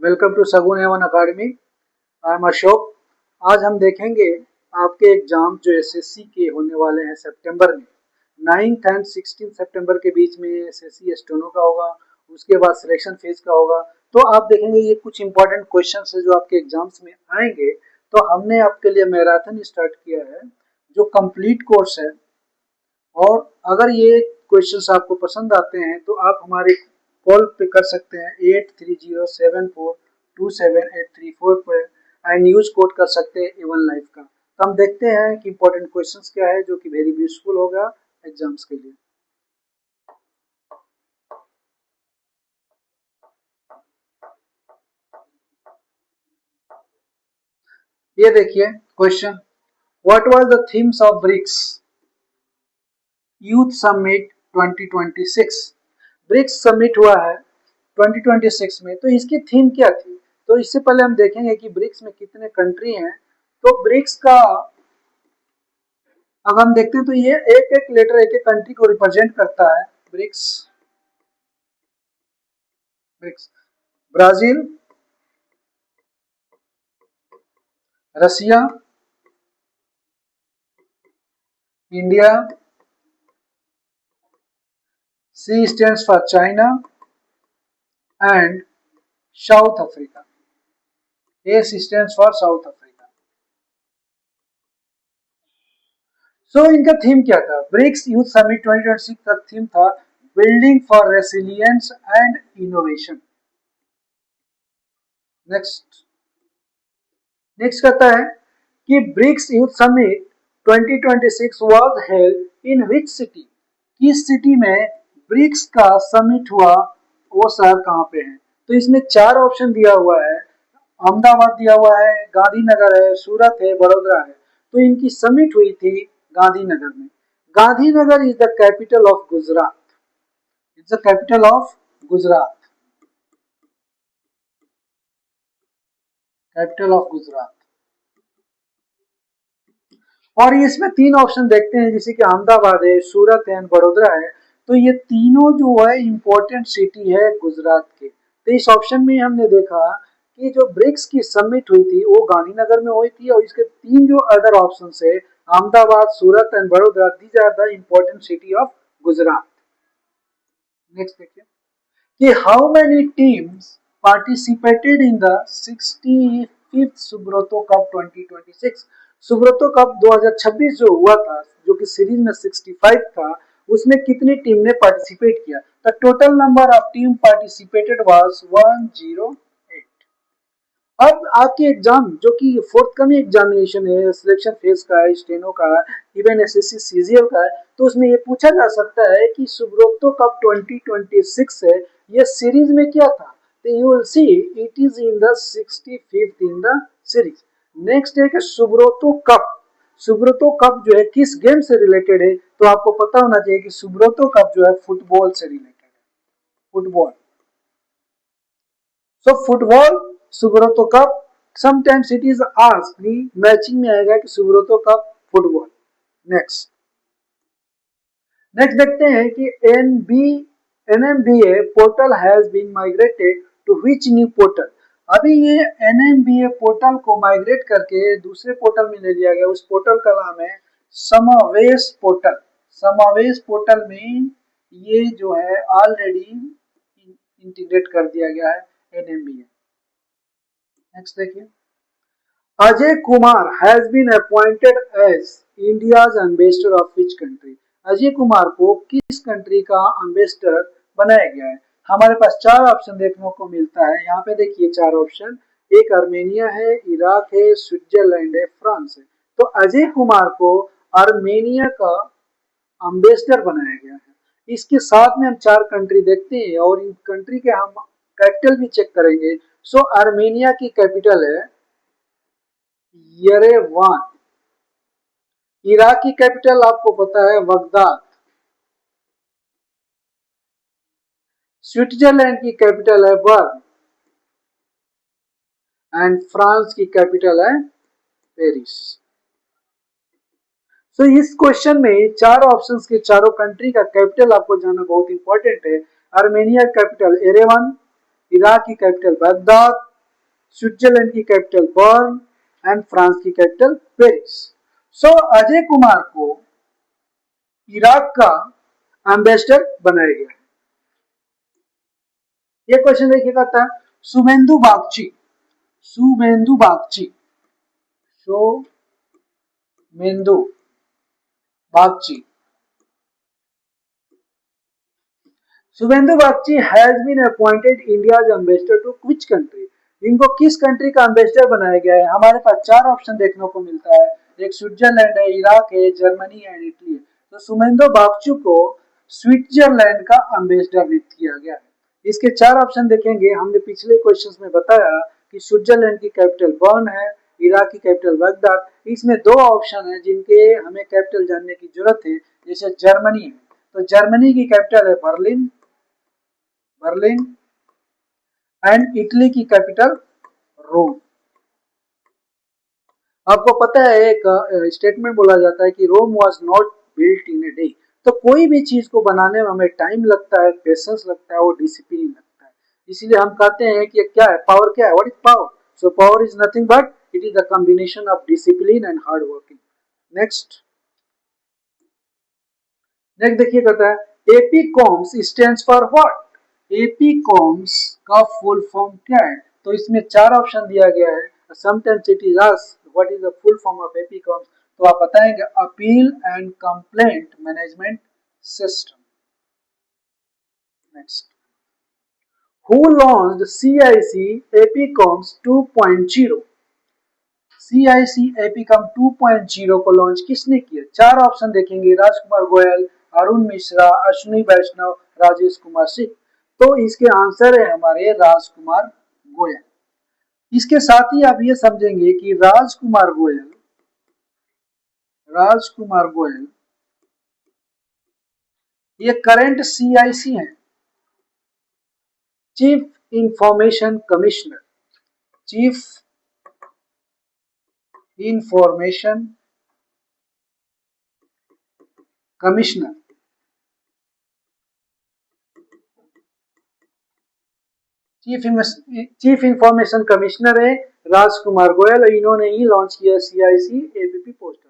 Welcome to Sagun Avon academy. I am Ashok. आज हम देखेंगे आपके एग्जाम जो एसएससी के होने वाले हैं सितंबर में। 9 एंड 16 सितंबर के बीच में एसएससी स्टेनो का होगा, उसके बाद सिलेक्शन फेज का होगा। तो आप देखेंगे ये कुछ इंपॉर्टेंट क्वेश्चंस है जो आपके एग्जाम्स में आएंगे। तो हमने आपके लिए मैराथन स्टार्ट किया है जो कंप्लीट कोर्स है, और अगर ये क्वेश्चंस आपको पसंद आते हैं तो आप हमारे कॉल पे कर सकते हैं 8307427834 पर एंड यूज कोड कर सकते हैं एवन लाइफ का। तो हम देखते हैं कि इंपॉर्टेंट क्वेश्चंस क्या है जो कि वेरी यूजफुल होगा एग्जाम्स के लिए। ये देखिए question, what was the themes of BRICS youth summit 2026। BRICS summit हुआ है 2026 में, तो इसकी थीम क्या थी? तो इससे पहले हम देखेंगे कि ब्रिक्स में कितने कंट्री हैं। तो ब्रिक्स का अब हम देखते हैं तो ये एक एक लेटर एक एक कंट्री को रिप्रेजेंट करता है। BRICS BRICS Brazil, Russia, India, C stands for China and South Africa. S stands for South Africa. So इनका थीम क्या था? ब्रिक्स यूथ समिट 2026 का थीम था building for resilience and innovation. Next कहता है कि BRICS youth summit 2026 was held in which city. किस city में ब्रिक्स का समिट हुआ, वो शहर कहाँ पे है? तो इसमें चार ऑप्शन दिया हुआ है। अहमदाबाद दिया हुआ है, गांधीनगर है, सूरत है, बड़ोदरा है। तो इनकी समिट हुई थी गांधीनगर में। Gandhinagar is the capital of Gujarat. It's the capital of Gujarat. Capital of Gujarat. और इसमें तीन ऑप्शन देखते हैं, जैसे कि अहमदाबाद है, सूरत है, बड़ोदरा है। तो ये तीनों जो है इंपॉर्टेंट सिटी है गुजरात के। तो इस ऑप्शन में हमने देखा कि जो ब्रिक्स की समिट हुई थी वो गांधीनगर में हुई थी, और इसके तीन जो अदर ऑप्शन है अहमदाबाद, सूरत एंड बड़ोदरा, these are the important city of Gujarat. Next देखिए कि how many teams participated in the 65th Subroto cup 2026। Subroto cup 2026 जो हुआ था, जो कि सीरीज में 65 था, उसमें कितनी टीम ने पार्टिसिपेट किया? The total number of team participated was 108। अब आपके एग्जाम जो कि फोर्थ कमिंग एग्जामिनेशन है, सिलेक्शन फेज का है, स्टेनो का है, इवन एसएससी सीजीएल का है, तो उसमें ये पूछा जा सकता है कि सुब्रतो कप 2026 है, ये सीरीज में क्या था? तो you will see it is in the 65th in the series. Next है कि सुब्रतो कप। सुब्रतो कप जो है किस गेम से रिलेटेड है? तो आपको पता होना चाहिए कि सुब्रतो कप जो है फुटबॉल से रिलेटेड है। Football. So football Subroto cup, sometimes it is asked, matching में आएगा कि सुब्रतो कप फुटबॉल। नेक्स्ट देखते हैं कि NMBA portal has been migrated to which new portal. अभी ये NMBA पोर्टल को माइग्रेट करके दूसरे पोर्टल में ले लिया गया। उस पोर्टल का नाम है समावेश पोर्टल। समावेश पोर्टल में ये जो है ऑलरेडी इंटीग्रेट कर दिया गया है NMBA। नेक्स्ट देखिए, Ajay Kumar has been appointed as India's ambassador of which country. Ajay Kumar को किस कंट्री का एम्बेसडर बनाया गया है? हमारे पास चार ऑप्शन देखने को मिलता है। यहाँ पे देखिए चार ऑप्शन, एक आर्मेनिया है, इराक है, स्विट्जरलैंड है, फ्रांस है। तो अजय कुमार को आर्मेनिया का एम्बेसडर बनाया गया है। इसके साथ में हम चार कंट्री देखते हैं और इन कंट्री के हम कैपिटल भी चेक करेंगे। सो आर्मेनिया की कैपिटल है येरेवान। इराक की कैपिटल आपको पता है बगदाद। स्विट्जरलैंड की कैपिटल है बर्न एंड फ्रांस की कैपिटल है पेरिस। तो इस क्वेश्चन में चार ऑप्शंस के चारों कंट्री का कैपिटल आपको जानना बहुत इंपॉर्टेंट है। आर्मेनिया कैपिटल एरेवान, इराक की कैपिटल बगदाद स्विट्जरलैंड की कैपिटल बर्न एंड फ्रांस की कैपिटल पेरिस। सो अजय कुमार को इराक का एम्बेसडर बनाया गया। ये क्वेश्चन देखिएगा था Shubhendu Bagchi, Shubhendu Bagchi, Shubhendu Bagchi, Shubhendu Bagchi has been appointed India's ambassador to which country. इनको किस कंट्री का एम्बेसडर बनाया गया है? हमारे पास चार ऑप्शन देखने को मिलता है, एक स्विट्जरलैंड है, इराक है, जर्मनी एंड इटली है। तो शुभेंदु बागची को स्विट्जरलैंड का एम्बेसडर नियुक्त किया गया है। इसके चार ऑप्शन देखेंगे। हमने पिछले क्वेश्चंस में बताया कि स्विट्जरलैंड की कैपिटल बर्न है, इराक की कैपिटल बगदाद। इसमें दो ऑप्शन है जिनके हमें कैपिटल जानने की जरूरत है, जैसे जर्मनी है, तो जर्मनी की कैपिटल है बर्लिन, बर्लिन एंड इटली की कैपिटल रोम। आपको पता है एक स्टेटमेंट बोला जाता है कि Rome was not built in a day. तो कोई भी चीज को बनाने में हमें टाइम लगता है, पेशेंस लगता है और डिसिप्लिन लगता है। इसीलिए हम कहते हैं कि क्या है पावर, क्या है, what is power? So power is nothing but it is the combination of discipline and hard working. Next देखिए कहता है एपीकॉम्स स्टैंड्स फॉर व्हाट। एपीकॉम्स का फुल फॉर्म क्या है? तो इसमें चार ऑप्शन दिया गया है। Sometimes it is asked what is the full form of APCOMS, तो आप बताएंगे appeal and complaint management system. Next, who launched CIC APCOMS 2.0। CIC APCOM 2.0 को लॉन्च किसने किया? चार ऑप्शन देखेंगे, राजकुमार गोयल, अरुण मिश्रा, अश्विनी वैष्णव, राजेश कुमार सिंह। तो इसके आंसर है हमारे राजकुमार गोयल। इसके साथ ही आप ये समझेंगे कि राजकुमार गोयल ये करंट सीआईसी है, chief information commissioner, chief information commissioner. Chief information commissioner है राजकुमार गोयल, इन्होंने ही लॉन्च किया सीआईसी एपीपी पोस्टर।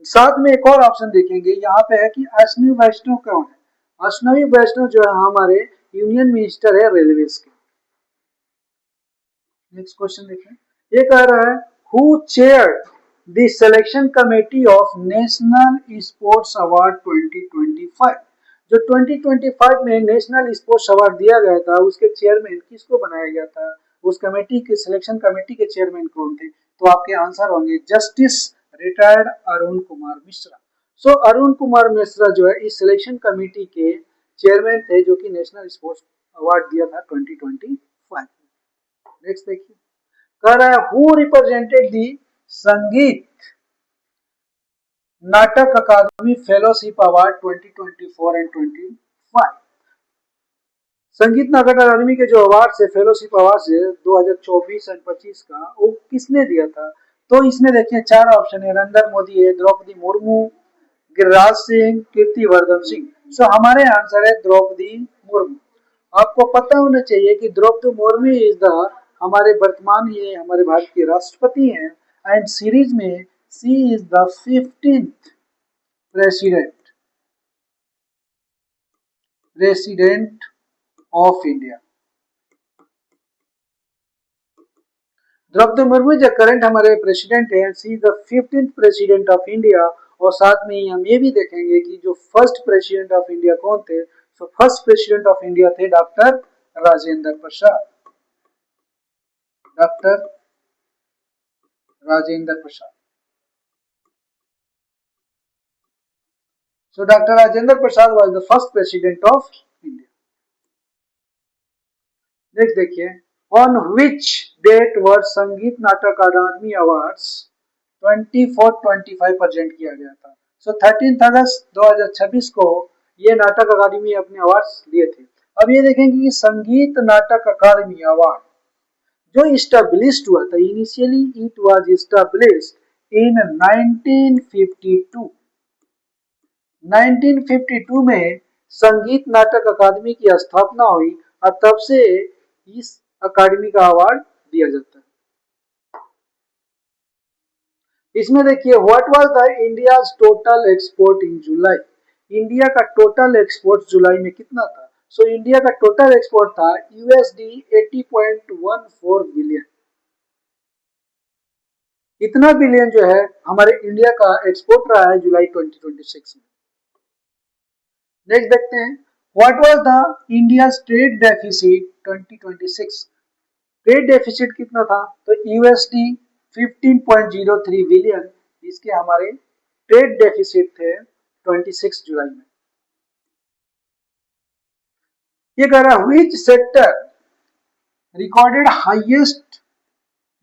साथ में एक और ऑप्शन देखेंगे, यहाँ पे है कि अश्विनी वैष्णव कौन है? अश्विनी वैष्णव जो है हमारे यूनियन मिनिस्टर है रेलवेज के। नेक्स्ट क्वेश्चन देखें, ये कह रहा है who chaired the selection committee of national sports award 2025। जो 2025 में नेशनल स्पोर्ट्स अवार्ड दिया गया था उसके चेयरमैन किसको बनाया गया था? उस कमेटी के सिलेक्शन कमेटी के चेयरमैन कौन थे? तो आपके आंसर होंगे जस्टिस रिटायर्ड अरुण कुमार मिश्रा। सो अरुण कुमार मिश्रा जो है इस सिलेक्शन कमेटी के चेयरमैन थे जो कि नेशनल स्पोर्ट्स अवार्ड दिया था 2025। नेक्स्ट देखिए, कह रहा है हु रिप्रेजेंटेड दी संगीत नाटक अकादमी फेलोशिप अवार्ड 2024 एंड 25। संगीत नाटक अकादमी के जो अवार्ड से फेलोशिप अवार्ड से 2024 एंड 25 का वो किसने दिया था? तो इसमें देखिए चार ऑप्शन है, नरेंद्र मोदी है, द्रौपदी मुर्मू, गिरिराज सिंह, कीर्तिवर्धन सिंह। सो हमारे आंसर है द्रौपदी मुर्मू। आपको पता होना चाहिए कि द्रौपदी मुर्मू इज द हमारे वर्तमान ये हमारे भारत के राष्ट्रपति हैं एंड सीरीज में she is the 15th president of India. Draupadi Murmu जो करंट हमारे प्रेसिडेंट है, she is the 15th president of India. और साथ में ही हम ये भी देखेंगे कि जो फर्स्ट प्रेसिडेंट ऑफ इंडिया कौन थे? तो फर्स्ट प्रेसिडेंट ऑफ इंडिया थे doctor Rajendra Prasad, doctor Rajendra Prasad. So Dr. Rajendra Prasad was the first president of India. Next देखिए, on which date were संगीत नाटक अकादमी अवार्ड्स 24-25 प्रेजेंट किया गया था? सो 13 अगस्त 2026 को ये नाटक अकादमी अपने अवार्ड्स दिए थे। अब ये देखेंगे कि संगीत नाटक अकादमी अवार्ड जो इस्टेब्लिश्ड हुआ था, initially it was established in 1952। 1952 में संगीत नाटक अकादमी की स्थापना हुई और तब से इस अकादमी का अवार्ड दिया जाता है। इसमें देखिए what was the India's total export in July. India का टोटल एक्सपोर्ट जुलाई में कितना था? सो इंडिया का टोटल एक्सपोर्ट था यूएसडी 80.14 बिलियन। इतना बिलियन जो है हमारे इंडिया का एक्सपोर्ट रहा है जुलाई 2026 में। नेक्स्ट देखते हैं what was the India trade deficit 2026। Trade deficit कितना था? तो यूएसडी 15.03 बिलियन इसके हमारे ट्रेड डेफिसिट थे 26 जुलाई में। ये कह रहा which sector recorded highest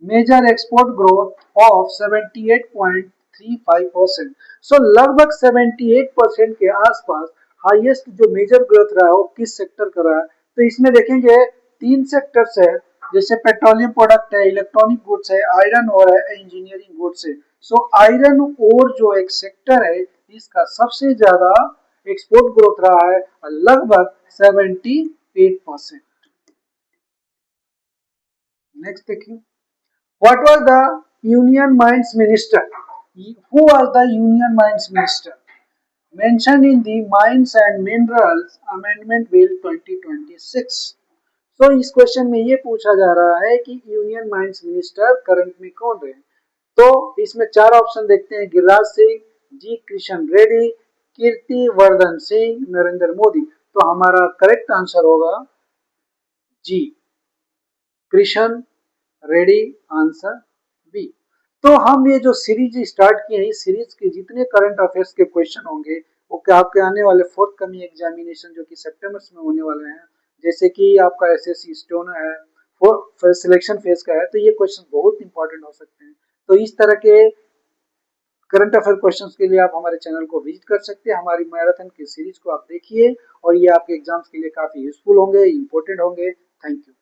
major export growth of 78.35%। So लगभग 78% के आसपास हाईएस्ट जो मेजर ग्रोथ रहा है वो किस सेक्टर का रहा है? तो इसमें देखेंगे 3 सेक्टर्स है, जैसे पेट्रोलियम प्रोडक्ट है, इलेक्ट्रॉनिक गुड्स है, आयरन ओर है, इंजीनियरिंग गुड्स है। सो आयरन ओर जो एक सेक्टर है इसका सबसे ज्यादा एक्सपोर्ट ग्रोथ रहा है लगभग 78%। नेक्स्ट देखिए What was the Union Mines Minister? Who was the Union Mines Minister? Mentioned in the Mines and Minerals Amendment Bill 2026. So इस क्वेश्चन में ये पूछा जा रहा है कि यूनियन माइंस मिनिस्टर करंट में कौन रहे? तो इसमें 4 ऑप्शन देखते हैं, गिरिराज सिंह, जी किशन रेड्डी, कीर्ति वर्धन सिंह, नरेंद्र मोदी। तो हमारा करेक्ट आंसर होगा जी कृष्ण रेडी, आंसर बी। तो हम ये जो सीरीज स्टार्ट किए हैं, इस सीरीज के जितने करंट अफेयर्स के क्वेश्चन होंगे वो क्या आपके आने वाले फोर्थ कमिंग एग्जामिनेशन जो कि सितंबर में होने वाले हैं, जैसे कि आपका एसएससी स्टोन है, सिलेक्शन फेज का है, तो ये क्वेश्चन बहुत इंपॉर्टेंट हो सकते हैं। तो इस तरह के करंट अफेयर क्वेश्चंस के लिए आप हमारे चैनल को विजिट कर सकते हैं। हमारी मैराथन की सीरीज को आप देखिए और ये आपके एग्जाम्स के लिए काफी यूजफुल होंगे, इंपॉर्टेंट होंगे। Thank you.